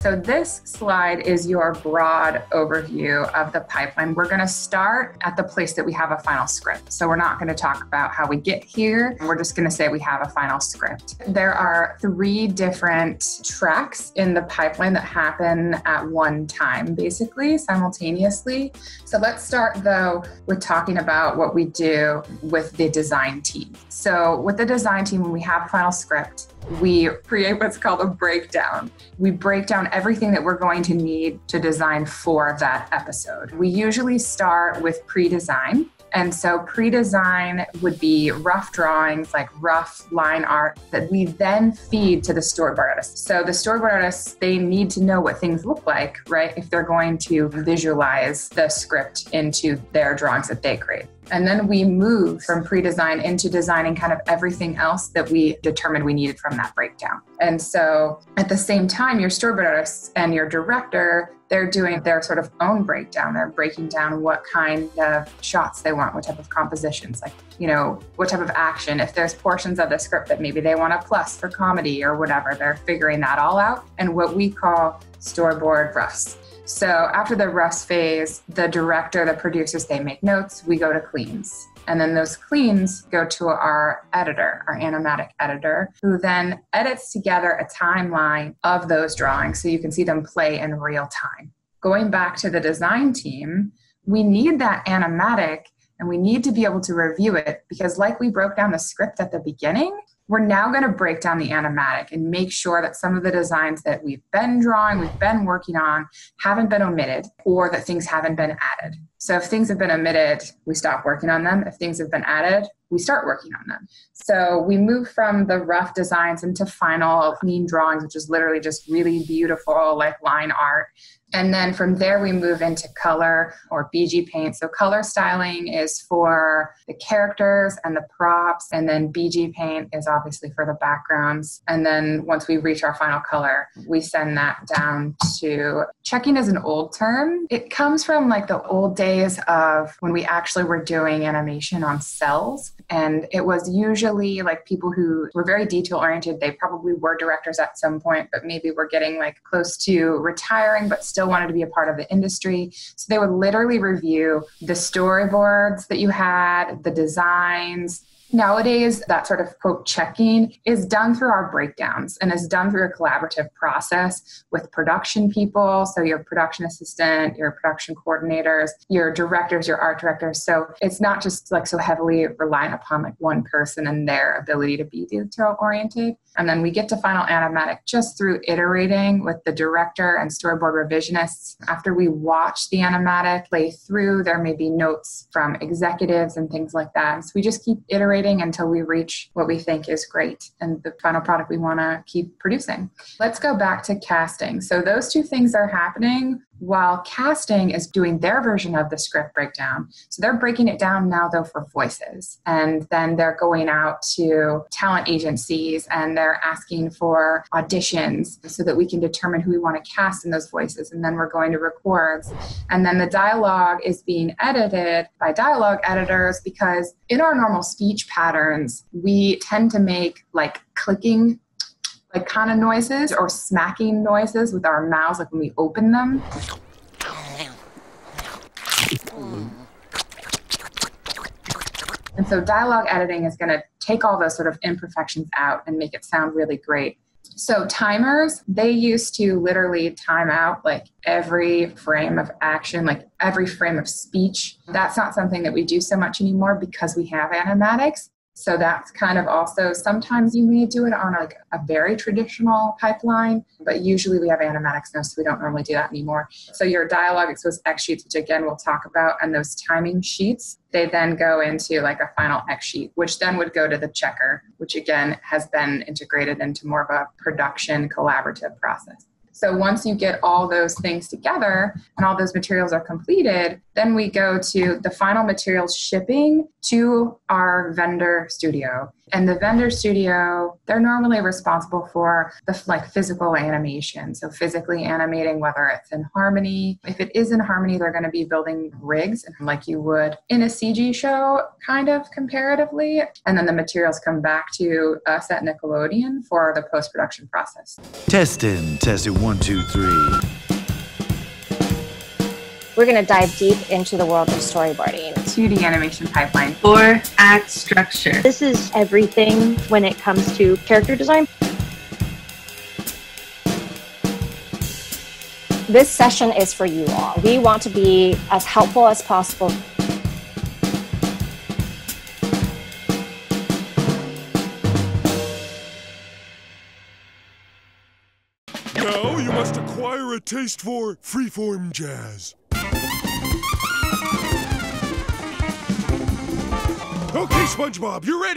So this slide is your broad overview of the pipeline. We're going to start at the place that we have a final script. So we're not going to talk about how we get here. We're just going to say we have a final script. There are 3 different tracks in the pipeline that happen at one time, basically, simultaneously. So let's start, though, with talking about what we do with the design team. So with the design team, when we have a final script, we create what's called a breakdown. We break down everything that we're going to need to design for that episode. We usually start with pre-design. And so pre-design would be rough drawings, like rough line art that we then feed to the storyboard artists. So the storyboard artists, they need to know what things look like, right? If they're going to visualize the script into their drawings that they create. And then we move from pre-design into designing kind of everything else that we determined we needed from that breakdown. And so at the same time, your storyboard artists and your director, they're doing their sort of own breakdown. They're breaking down what kind of shots they want, what type of compositions, like, what type of action. If there's portions of the script that maybe they want a plus for comedy or whatever, they're figuring that all out. And what we call storyboard roughs. So after the roughs phase, the director, the producers, they make notes, we go to cleans. And then those cleans go to our editor, our animatic editor, who then edits together a timeline of those drawings so you can see them play in real time. Going back to the design team, we need that animatic and we need to be able to review it because like we broke down the script at the beginning, we're now going to break down the animatic and make sure that some of the designs that we've been drawing, we've been working on, haven't been omitted or that things haven't been added. So if things have been omitted, we stop working on them. If things have been added, we start working on them. So we move from the rough designs into final clean drawings, which is literally just really beautiful, like line art. And then from there, we move into color or BG paint. So color styling is for the characters and the props. And then BG paint is obviously for the backgrounds. And then once we reach our final color, we send that down to checking is an old term. It comes from like the old days of when we actually were doing animation on cells. And it was usually like people who were very detail oriented. They probably were directors at some point, but maybe were getting like close to retiring, but still wanted to be a part of the industry. So they would literally review the storyboards that you had, the designs. Nowadays, that sort of quote checking is done through our breakdowns and is done through a collaborative process with production people. So your production assistant, your production coordinators, your directors, your art directors. So it's not just like so heavily reliant upon like one person and their ability to be detail oriented. And then we get to final animatic just through iterating with the director and storyboard revisionists. After we watch the animatic play through, there may be notes from executives and things like that. So we just keep iterating until we reach what we think is great and the final product we want to keep producing. Let's go back to casting. So those 2 things are happening while casting is doing their version of the script breakdown. So they're breaking it down now, though, for voices. And then they're going out to talent agencies and they're asking for auditions so that we can determine who we want to cast in those voices. And then we're going to records. And then the dialogue is being edited by dialogue editors because in our normal speech patterns, we tend to make like clicking like kind of noises or smacking noises with our mouths, like when we open them. And so dialogue editing is going to take all those sort of imperfections out and make it sound really great. So timers, they used to literally time out like every frame of action, like every frame of speech. That's not something that we do so much anymore because we have animatics. So that's kind of also, sometimes you may do it on like a very traditional pipeline, but usually we have animatics now, so we don't normally do that anymore. So your dialogue exposed X sheets, which again, we'll talk about, and those timing sheets, they then go into like a final X sheet, which then would go to the checker, which again has been integrated into more of a production collaborative process. So once you get all those things together and all those materials are completed, then we go to the final materials shipping to our vendor studio. And the vendor studio, they're normally responsible for the physical animation. So physically animating, whether it's in Harmony. If it is in Harmony, they're going to be building rigs like you would in a CG show, kind of comparatively. And then the materials come back to us at Nickelodeon for the post-production process. Testing 1, 2, 3. We're going to dive deep into the world of storyboarding. 2D animation pipeline. 4-act structure. This is everything when it comes to character design. This session is for you all. We want to be as helpful as possible. Now you must acquire a taste for freeform jazz. Okay, SpongeBob, you're ready.